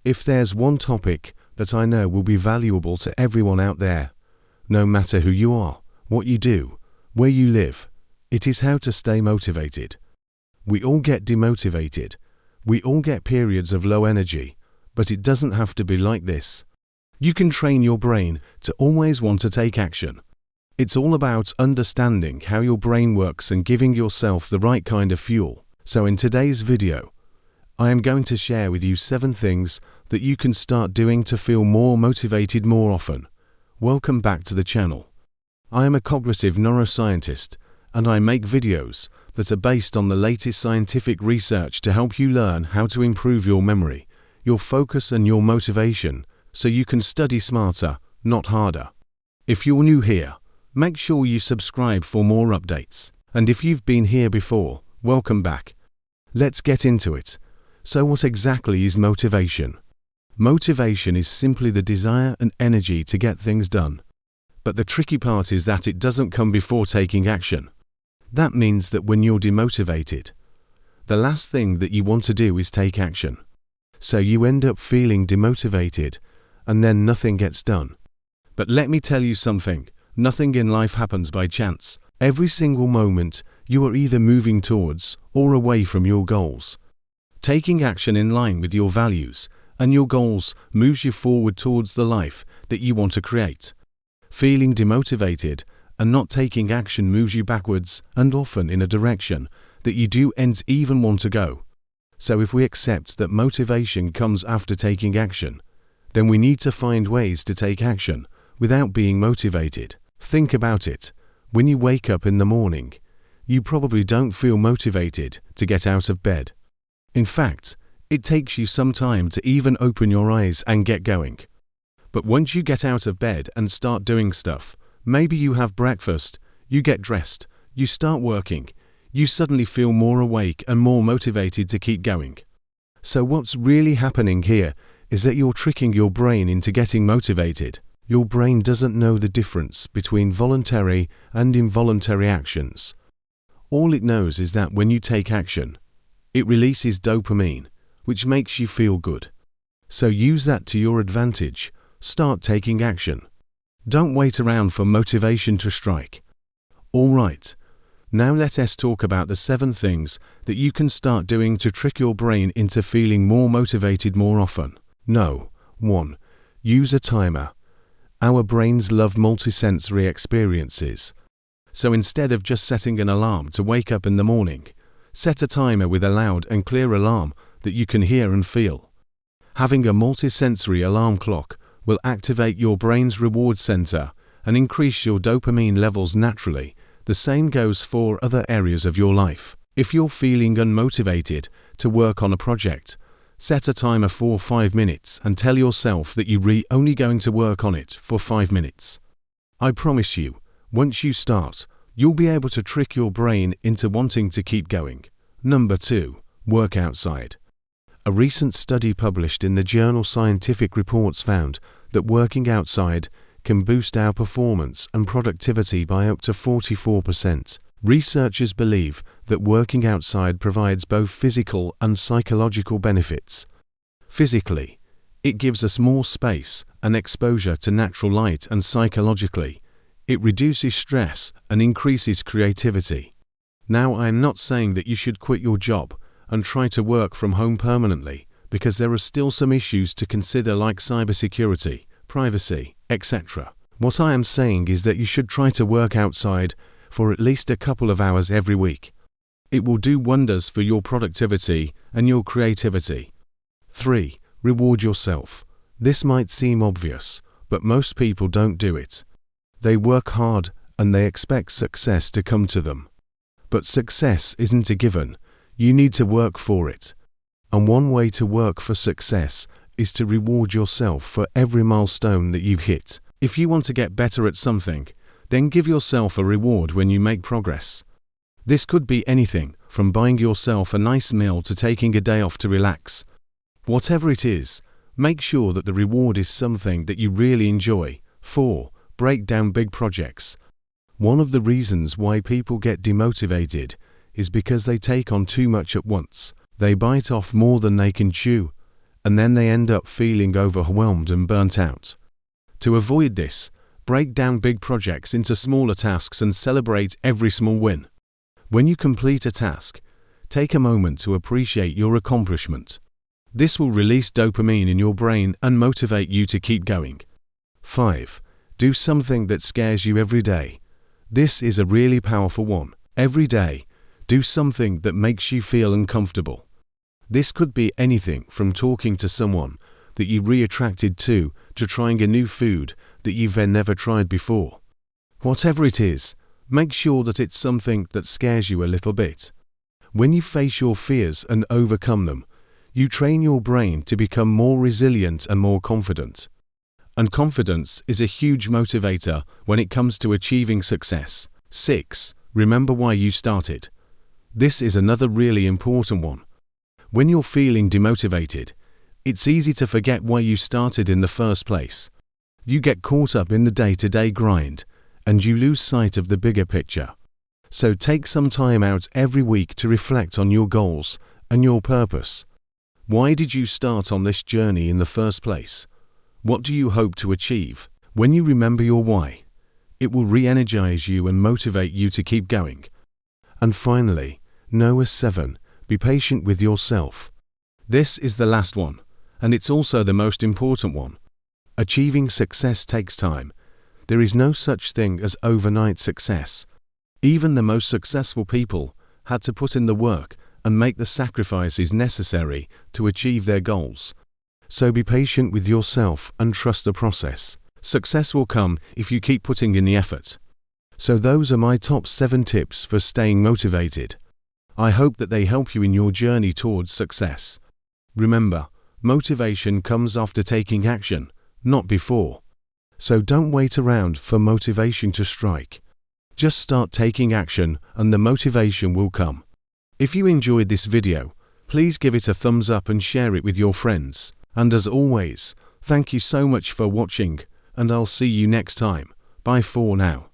If there's one topic that I know will be valuable to everyone out there, no matter who you are, what you do, where you live, it is how to stay motivated. We all get demotivated. We all get periods of low energy, but it doesn't have to be like this. You can train your brain to always want to take action. It's all about understanding how your brain works and giving yourself the right kind of fuel. So in today's video, I am going to share with you 7 things that you can start doing to feel more motivated more often. Welcome back to the channel. I am a cognitive neuroscientist, and I make videos that are based on the latest scientific research to help you learn how to improve your memory, your focus and your motivation, so you can study smarter, not harder. If you're new here, make sure you subscribe for more updates. And if you've been here before, welcome back. Let's get into it. So what exactly is motivation? Motivation is simply the desire and energy to get things done. But the tricky part is that it doesn't come before taking action. That means that when you're demotivated, the last thing that you want to do is take action. So you end up feeling demotivated, and then nothing gets done. But let me tell you something, nothing in life happens by chance. Every single moment, you are either moving towards or away from your goals. Taking action in line with your values and your goals moves you forward towards the life that you want to create. Feeling demotivated and not taking action moves you backwards and often in a direction that you don't even want to go. So if we accept that motivation comes after taking action, then we need to find ways to take action without being motivated. Think about it. When you wake up in the morning, you probably don't feel motivated to get out of bed. In fact, it takes you some time to even open your eyes and get going. But once you get out of bed and start doing stuff, maybe you have breakfast, you get dressed, you start working, you suddenly feel more awake and more motivated to keep going. So what's really happening here is that you're tricking your brain into getting motivated. Your brain doesn't know the difference between voluntary and involuntary actions. All it knows is that when you take action, it releases dopamine, which makes you feel good. So use that to your advantage. Start taking action. Don't wait around for motivation to strike. Alright, now let us talk about the 7 things that you can start doing to trick your brain into feeling more motivated more often. 1. Use a timer. Our brains love multisensory experiences. So instead of just setting an alarm to wake up in the morning, set a timer with a loud and clear alarm that you can hear and feel. Having a multisensory alarm clock will activate your brain's reward center and increase your dopamine levels naturally. The same goes for other areas of your life. If you're feeling unmotivated to work on a project, set a timer for 5 minutes and tell yourself that you're only going to work on it for 5 minutes. I promise you, once you start, you'll be able to trick your brain into wanting to keep going. 2. Work outside. A recent study published in the journal Scientific Reports found that working outside can boost our performance and productivity by up to 44%. Researchers believe that working outside provides both physical and psychological benefits. Physically, it gives us more space and exposure to natural light, and psychologically, it reduces stress and increases creativity. Now, I am not saying that you should quit your job and try to work from home permanently, because there are still some issues to consider like cybersecurity, privacy, etc. What I am saying is that you should try to work outside for at least a couple of hours every week. It will do wonders for your productivity and your creativity. 3. Reward yourself. This might seem obvious, but most people don't do it. They work hard and they expect success to come to them. But success isn't a given. You need to work for it. And one way to work for success is to reward yourself for every milestone that you hit. If you want to get better at something, then give yourself a reward when you make progress. This could be anything from buying yourself a nice meal to taking a day off to relax. Whatever it is, make sure that the reward is something that you really enjoy. 4. Break down big projects. One of the reasons why people get demotivated is because they take on too much at once. They bite off more than they can chew, and then they end up feeling overwhelmed and burnt out. To avoid this, break down big projects into smaller tasks and celebrate every small win. When you complete a task, take a moment to appreciate your accomplishment. This will release dopamine in your brain and motivate you to keep going. 5. Do something that scares you every day. This is a really powerful one. Every day, do something that makes you feel uncomfortable. This could be anything from talking to someone that you're attracted to trying a new food that you've never tried before. Whatever it is, make sure that it's something that scares you a little bit. When you face your fears and overcome them, you train your brain to become more resilient and more confident. And confidence is a huge motivator when it comes to achieving success. 6. Remember why you started. This is another really important one. When you're feeling demotivated, it's easy to forget why you started in the first place. You get caught up in the day-to-day grind, and you lose sight of the bigger picture. So take some time out every week to reflect on your goals and your purpose. Why did you start on this journey in the first place? What do you hope to achieve? When you remember your why, it will re-energize you and motivate you to keep going. And finally, Noah 7. Be patient with yourself. This is the last one, and it's also the most important one. Achieving success takes time. There is no such thing as overnight success. Even the most successful people had to put in the work and make the sacrifices necessary to achieve their goals. So be patient with yourself and trust the process. Success will come if you keep putting in the effort. So those are my top 7 tips for staying motivated. I hope that they help you in your journey towards success. Remember, motivation comes after taking action, not before. So don't wait around for motivation to strike. Just start taking action and the motivation will come. If you enjoyed this video, please give it a thumbs up and share it with your friends. And as always, thank you so much for watching, and I'll see you next time. Bye for now.